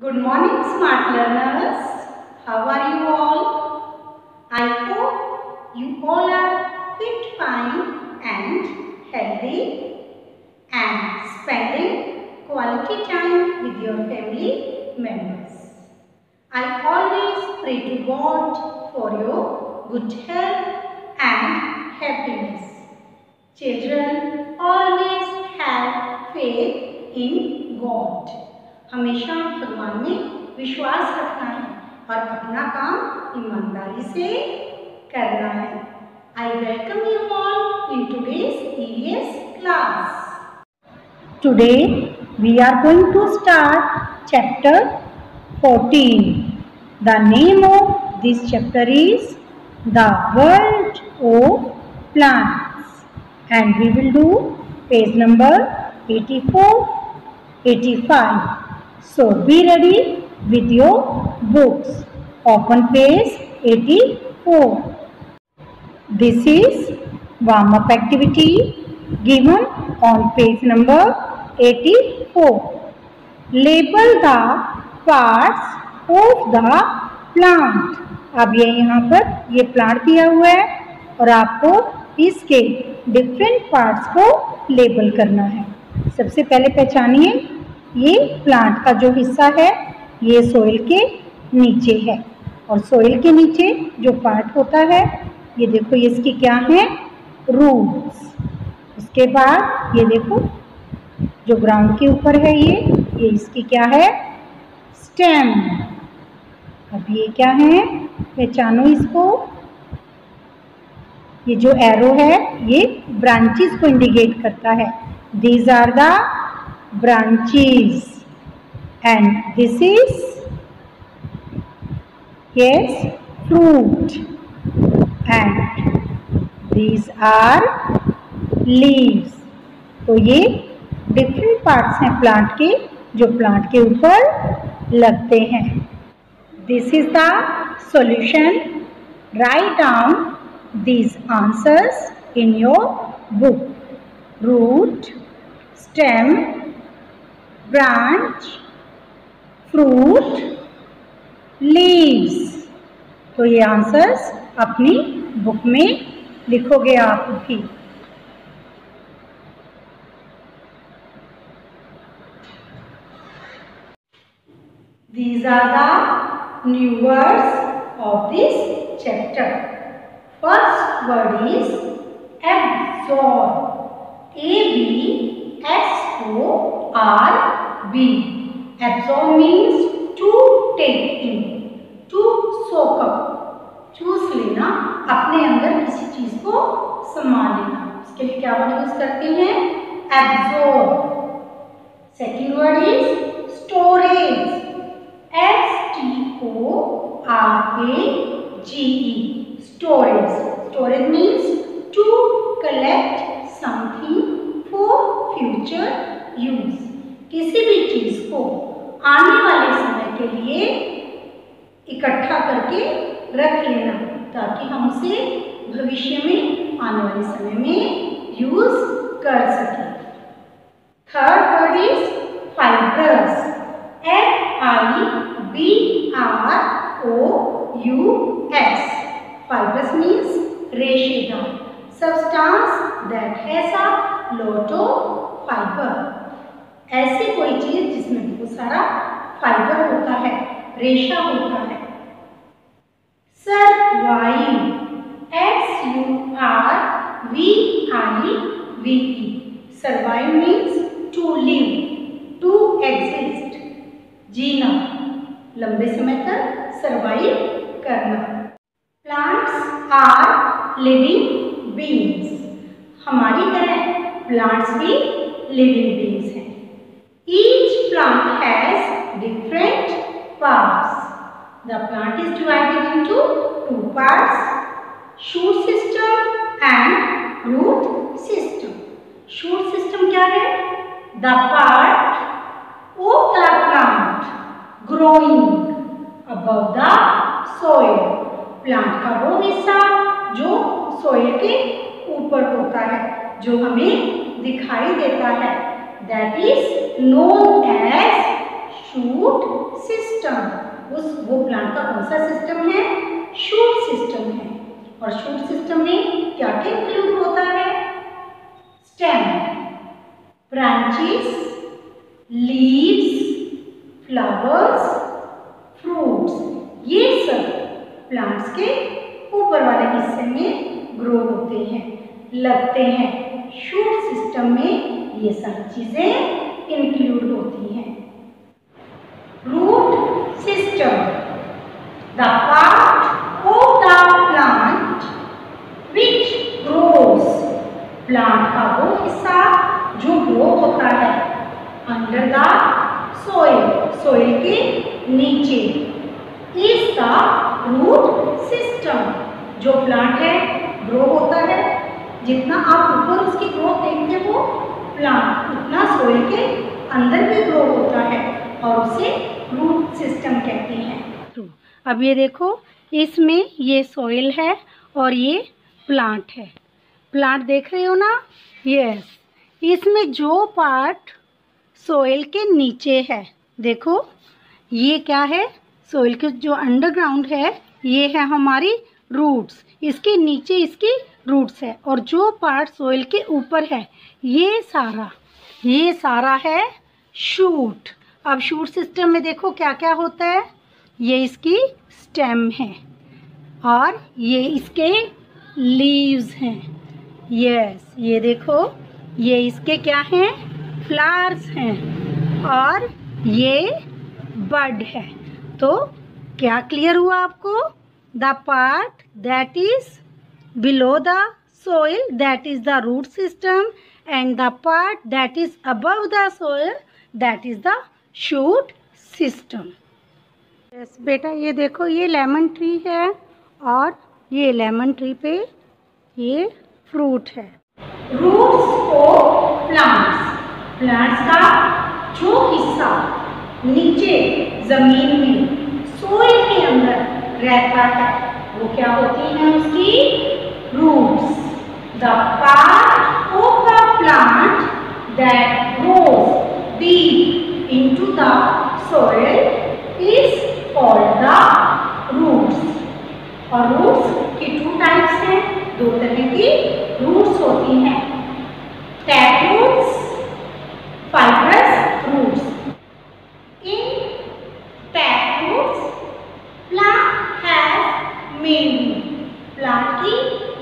Good morning, smart learners. How are you all? I hope you all are fit, fine and healthy and spending quality time with your family members. I always pray to God for your good health and happiness. Children always have faith in God. हमेशा भगवान में विश्वास रखना है और अपना काम ईमानदारी से करना है। I welcome you all in today's EVS class. Today we are going to start chapter 14. The name of this chapter is The World of Plants, and we will do page number 84, 85. So be ready with your books. Open page 84. This is warm-up activity given on page number 84. Label the parts of the plant. अब ये यहाँ पर ये plant दिया हुआ है और आपको इसके डिफरेंट पार्ट्स को लेबल करना है। सबसे पहले पहचानिए, ये प्लांट का जो हिस्सा है ये सोइल के नीचे है और सोइल के नीचे जो पार्ट होता है ये देखो, ये इसकी क्या है, रूट्स। उसके बाद ये देखो जो ग्राउंड के ऊपर है ये इसकी क्या है, स्टेम। अब ये क्या है, पहचानो इसको। ये जो एरो है ये ब्रांचेस को इंडिकेट करता है। These are the branches and this is fruit and these are leaves। तो ये डिफरेंट पार्ट्स हैं प्लांट के जो प्लांट के ऊपर लगते हैं। This is the solution. Write down these answers in your book. Root, stem, branch, fruit, leaves। तो ये आंसर्स अपनी बुक में लिखोगे आप भी। These are the new words of this chapter. First word is absorb. ABSORB. Absorb means to take in, to soak up, चूस लेना, अपने अंदर किसी चीज को समा लेना। उसके लिए क्या वर्ड यूज करते हैं, absorb। Second word is storage. STORAGE। Storage. Storage means to collect something for future use. किसी भी चीज को आने वाले समय के लिए इकट्ठा करके रख लेना ताकि हम उसे भविष्य में आने वाले समय में यूज कर सकें। Third word is fibrous. FIBROUS। Fibrous means रेशेदार, substance that has a lot of fiber। ऐसी कोई चीज जिसमें बहुत सारा फाइबर होता है, रेशा होता है। Survive। SURVIVE। Survive means to live, to exist। जीना, लंबे समय तक सर्वाइव करना। Plants are living beings। हमारी तरह प्लांट्स भी लिविंग बीइंग्स हैं। Each plant has different parts। The plant is divided into two parts, shoot system and root system। Shoot system क्या है, the part of the plant growing above the soil। Plant का वो हिस्सा जो soil के ऊपर होता है, जो हमें दिखाई देता है, that is known as shoot system. वो प्लांट का कौन सा सिस्टम है? शूट सिस्टम है। और शूट सिस्टम में क्या क्या इंक्लूड होता है? Stem, branches, leaves, flowers, fruits, ये सब प्लांट्स के ऊपर वाले हिस्से में ग्रो होते हैं, लगते हैं। शूट सिस्टम में ये सब चीजें इंक्लूड होती हैं। Root system, the part of the plant which grows, plant का वो हिस्सा जो ग्रो होता है अंडर द सोइल, सोइल के नीचे, इज द रूट सिस्टम। जो प्लांट है ग्रो होता है, जितना आप ऊपर उसकी ग्रोथ देखते हो प्लांट उतना सोइल के अंदर भी ग्रो होता है और उसे रूट सिस्टम कहते हैं। अब ये देखो, इसमें ये सोइल है और ये प्लांट है। प्लांट देख रहे हो ना? यस। इसमें जो पार्ट सोइल के नीचे है, देखो ये क्या है? सोइल के जो अंडरग्राउंड है ये है हमारी रूट्स, इसके नीचे इसकी रूट्स है। और जो पार्ट सोइल के ऊपर है ये सारा है शूट। अब शूट सिस्टम में देखो क्या क्या होता है। ये इसकी स्टेम है और ये इसके लीव्स हैं। यस, ये देखो ये इसके क्या हैं? फ्लावर्स हैं और ये बड है। तो क्या क्लियर हुआ आपको? The part that is below the soil that is the root system and the part that is above the soil that is the shoot system. Yes बेटा, ये देखो ये लेमन ट्री है और ये लेमन ट्री पे ये फ्रूट है। रूट्स ऑफ प्लांट्स, प्लांट्स का जो हिस्सा नीचे जमीन में सोइल के अंदर रहता है वो क्या होती हैं? उसकी roots. The part of the plant that grows deep into the soil is called the roots। और रूट्स की टू टाइप्स हैं, दो तरह की रूट्स होती हैं, tap roots, fibrous roots. In tap roots plant has main root, plant की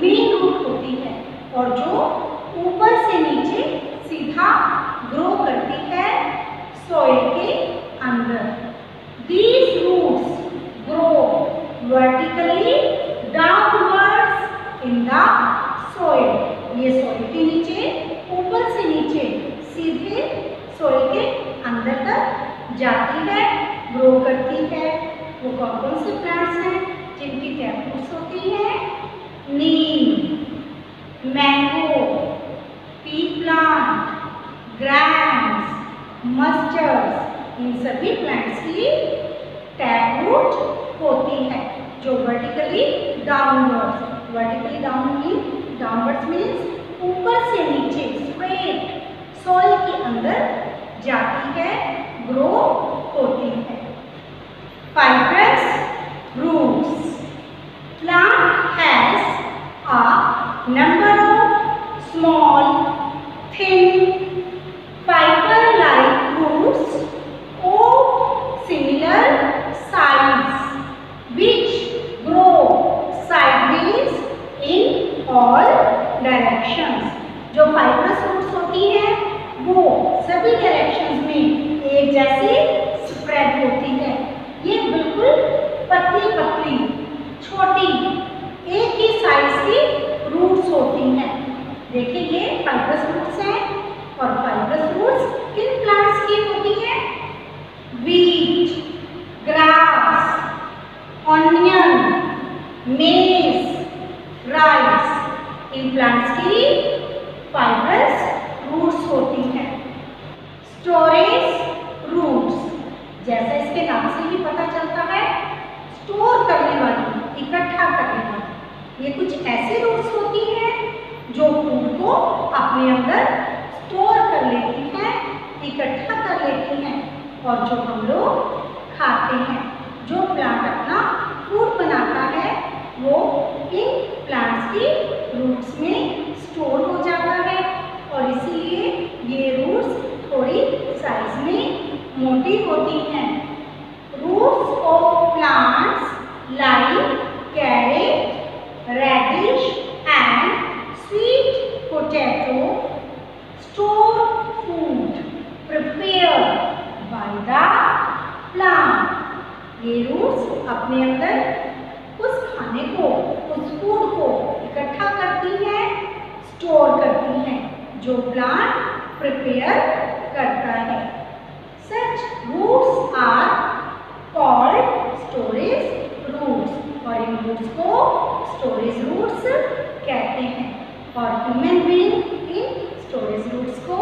main root होती है और जो ऊपर से नीचे सीधा ग्रो करती है सॉइल के अंदर। These roots grow vertically downwards in the soil। ये सॉइल के नीचे, ऊपर से नीचे सीधे सॉइल के अंदर तक जाती है, ग्रो करती है। वो कौन कौन से प्लांट्स हैं जिनकी टैप रूट्स होती हैं? Neem, mango, pea plant, grams, mustard, इन सभी प्लांट्स की टैप रूट होती है जो vertically downwards, vertically downwards means ऊपर से नीचे स्ट्रेट सॉइल के अंदर जाती है, ग्रो होती है। Fibrous roots, plant has a number of small thin fiber-like roots of similar size which grow sideways in all directions। जो फाइब्रस रूट्स होती हैं वो सभी डायरेक्शंस में एक जैसी स्प्रेड होती है। ये बिल्कुल पतली पतली छोटी एक ही साइज की रूट्स होती हैं। देखिए ये फाइब्रस रूट्स हैं और फाइब्रस रूट्स किन प्लांट्स की होती हैं? वीट, ग्रास, ऑनियन, मेज, राइस, इन प्लांट्स की फाइब्रस रूट्स होती हैं। स्टोरेज रूट्स, जैसा इसके नाम से ही पता चलता है, स्टोर करने वाली, इकट्ठा करने वाली। ये कुछ ऐसी रूट्स होती हैं जो फूड को अपने अंदर स्टोर कर लेती हैं, इकट्ठा कर लेती हैं। और जो हम लोग खाते हैं। जो प्लांट अपना फूड बनाता है वो इन प्लांट्स की रूट्स में स्टोर हो जाता है और इसीलिए ये रूट्स थोड़ी साइज में मोटी होती हैं। Roots of plants like carrot, radish and sweet potato store food prepared by the plant. ये रूट्स अपने अंदर उस खाने को, उस फूड को इकट्ठा करती हैं, स्टोर करती हैं जो प्लांट प्रिपेयर करता है। Such roots are called storage roots और इन रूट्स को स्टोरेज रूट्स कहते हैं। और ह्यूमन बीइंग इन स्टोरेज रूट्स को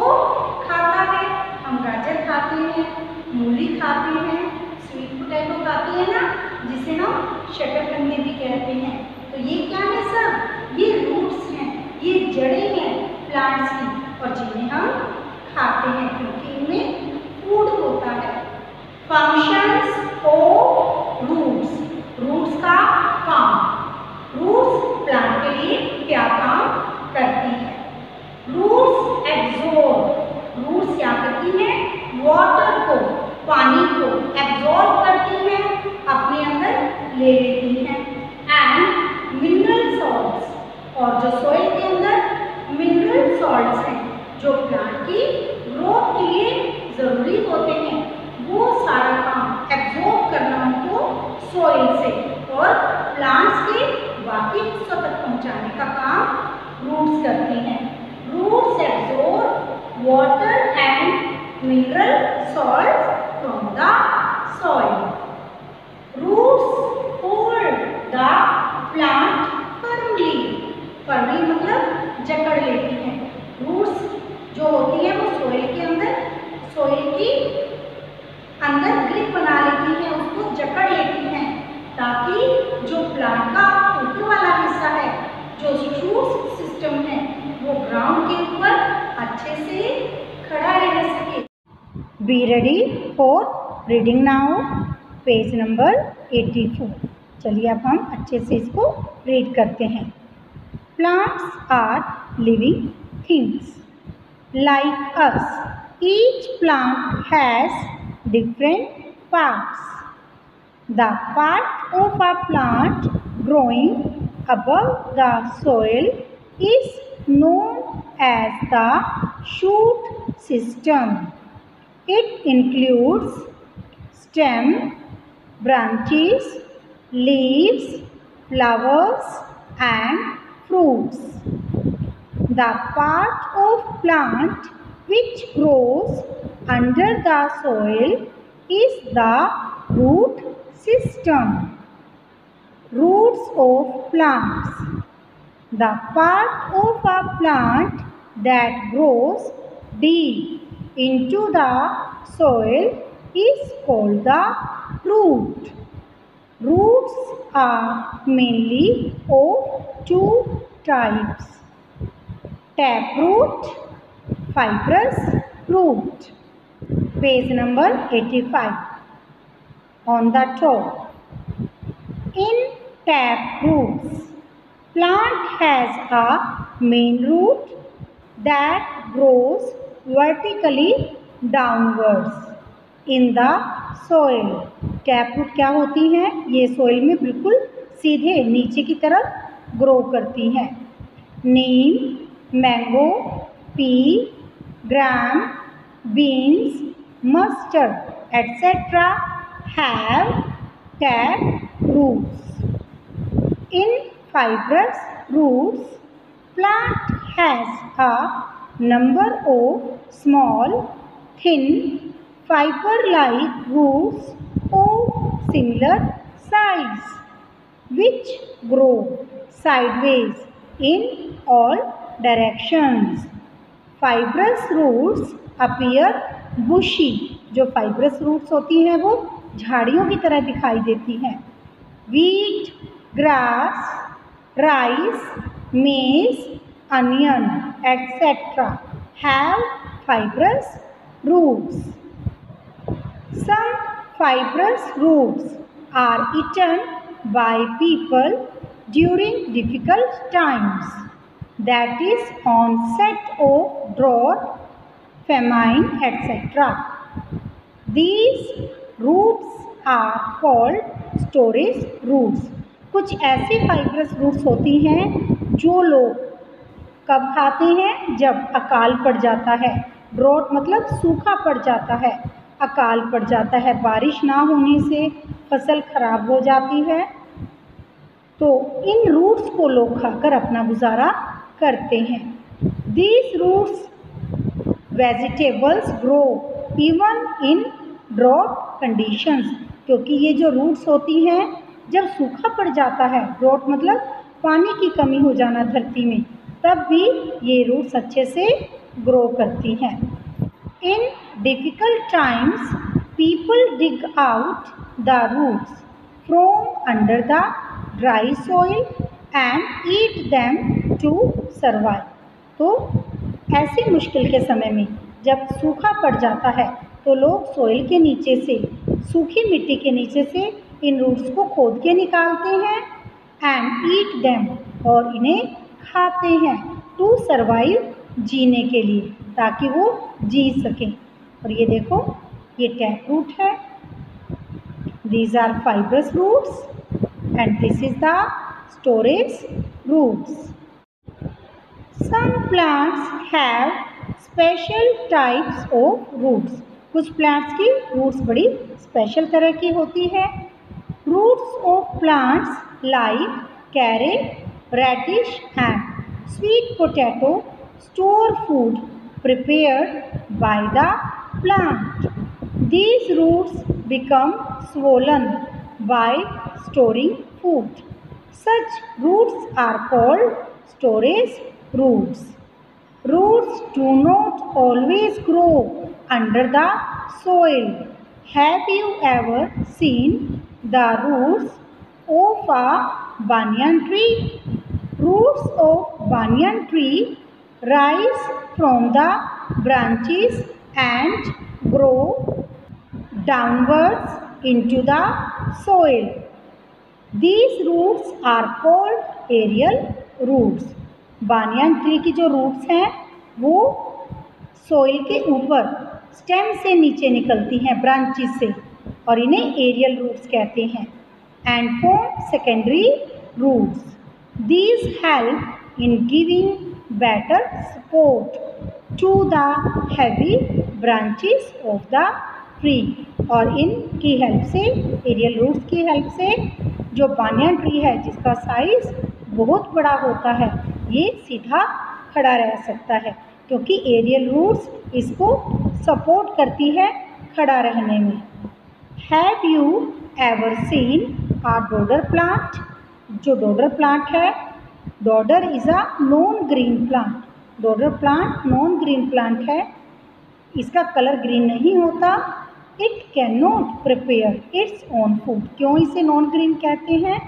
खाता है। हम गाजर खाते हैं, मूली खाते हैं, स्वीट पोटैटो खाते हैं ना, जिसे हम शकरकंदी भी कहते हैं। तो ये क्या है सब? ये रूट्स हैं, ये जड़ें हैं प्लांट्स की और जिन्हें हम खाते हैं क्योंकि इनमें फूड होता है। फंक्शंस ऑफ रूट्स, रूट्स का काम। रूट्स प्लांट के लिए क्या काम करती है? रूट्स एब्जॉर्ब, रूट्स क्या करती हैं? वाटर को, पानी को एब्जॉर्ब करती हैं, अपने अंदर ले लेती हैं। एंड मिनरल सॉल्ट्स, और जो सॉइल के अंदर मिनरल सॉल्ट्स हैं जो प्लांट की ग्रोथ के लिए जरूरी होते हैं, वो सारा काम एब्जॉर्ब करना उनको सॉइल से और प्लांट्स के बाकी हिस्सों तक पहुंचाने का काम रूट्स करती हैं। Roots absorb water and mineral salt from the soil. Roots hold the plant firmly, firmly मतलब जकड़ लेती हैं। रूट्स जो होती है वो सॉइल के अंदर, सॉइल की अंदर ग्रिप बना लेती हैं, उसको जकड़ लेती हैं ताकि जो प्लांट का ऊपर वाला हिस्सा है, जो रूट सिस्टम है, वो ग्राउंड के ऊपर अच्छे से खड़ा रह सके। Be ready for reading now page number 84। चलिए अब हम अच्छे से इसको रीड करते हैं। Plants are living things like us. Each plant has different parts. The part of a plant growing above the soil is known as the shoot system. It includes stem, branches, leaves, flowers and fruits. The part of plant which grows under the soil is the root system. Roots of plants. The part of a plant that grows deep into the soil is called the root. Roots are mainly of two types: taproot, fibrous root. Page number 85. On the top. In taproots, plant has a main root that grows vertically downwards in the soil. Taproot क्या होती हैं? ये soil में बिल्कुल सीधे नीचे की तरफ ग्रो करती हैं। Neem, mango, pea, gram, beans, mustard, etc. have tap roots. In fibrous roots, plant has a number of small, thin, fiber-like roots of similar size, which grow sideways in all directions. Fibrous roots appear bushy. जो fibrous roots होती हैं वो झाड़ियों की तरह दिखाई देती हैं। Wheat, grass, rice, maize, onion, etc. have fibrous roots. Some fibrous roots are eaten by people during difficult times, that is onset of drought, famine, etc. These roots are called storage roots. कुछ ऐसी fibrous roots होती हैं जो लोग कब खाते हैं? जब अकाल पड़ जाता है। ड्रॉट मतलब सूखा पड़ जाता है, अकाल पड़ जाता है, बारिश ना होने से फसल खराब हो जाती है, तो इन रूट्स को लोग खाकर अपना गुजारा करते हैं। These roots vegetables grow even in drought conditions, क्योंकि ये जो रूट्स होती हैं जब सूखा पड़ जाता है, ड्रॉट मतलब पानी की कमी हो जाना धरती में, तब भी ये रूट्स अच्छे से ग्रो करती हैं। In difficult times people dig out the roots from under the dry soil and eat them to survive. तो ऐसी मुश्किल के समय में जब सूखा पड़ जाता है तो लोग सॉइल के नीचे से, सूखी मिट्टी के नीचे से इन रूट्स को खोद के निकालते हैं एंड ईट देम, और इन्हें खाते हैं, टू सर्वाइव, जीने के लिए, ताकि वो जी सकें। और ये देखो, ये टैप रूट है, these are fibrous roots and this is the storage roots. Some plants have special types of roots. कुछ प्लांट्स की रूट्स बड़ी स्पेशल तरह की होती है। Roots of plants like carrot, radish and sweet potato store food prepared by the plant. These roots become swollen by storing food. Such roots are called storage roots. Roots do not always grow under the soil. Have you ever seen the roots of a banyan tree? Roots of banyan tree rise from the branches and grow downwards into the soil. These roots are called aerial roots. banyan tree की जो roots हैं वो soil के ऊपर stem से नीचे निकलती हैं branches से, और इन्हें aerial roots कहते हैं, and form secondary roots. These help in giving better support to the heavy branches of the tree. और इनकी हेल्प से, एरियल रूट्स की हेल्प से, जो बानियन ट्री है जिसका साइज बहुत बड़ा होता है, ये सीधा खड़ा रह सकता है, क्योंकि एरियल रूट्स इसको सपोर्ट करती है खड़ा रहने में। Have you ever seen a dodder plant? जो डोडर प्लांट है, dodder is a non green plant. Dodder plant non green plant है, इसका कलर ग्रीन नहीं होता। It can not prepare its own food. क्यों इसे नॉन ग्रीन कहते हैं?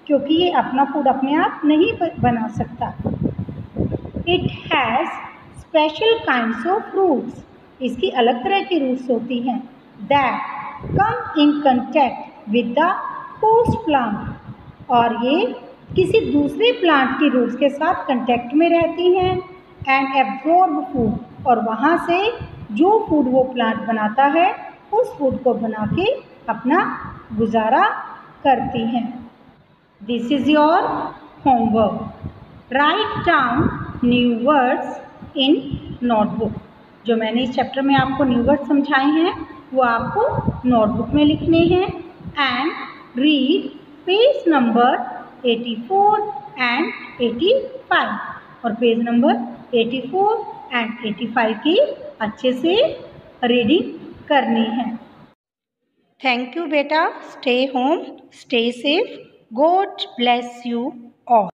क्योंकि ये अपना फूड अपने आप नहीं बना सकता। It has special kinds of roots. इसकी अलग तरह की रूट्स होती हैं that come in contact with the host plant, और ये किसी दूसरे प्लांट की रूट्स के साथ कांटेक्ट में रहती हैं एंड एब्जॉर्ब फूड, और वहाँ से जो फूड वो प्लांट बनाता है उस फूड को बना के अपना गुजारा करती हैं। This is your homework. Write down new words in notebook. जो मैंने इस चैप्टर में आपको न्यू वर्ड समझाए हैं वो आपको नोटबुक में लिखने हैं and read page number 84 and 85, और पेज नंबर 84 एंड 85 की अच्छे से रीडिंग करनी है। थैंक यू बेटा। Stay home, stay safe, God bless you all.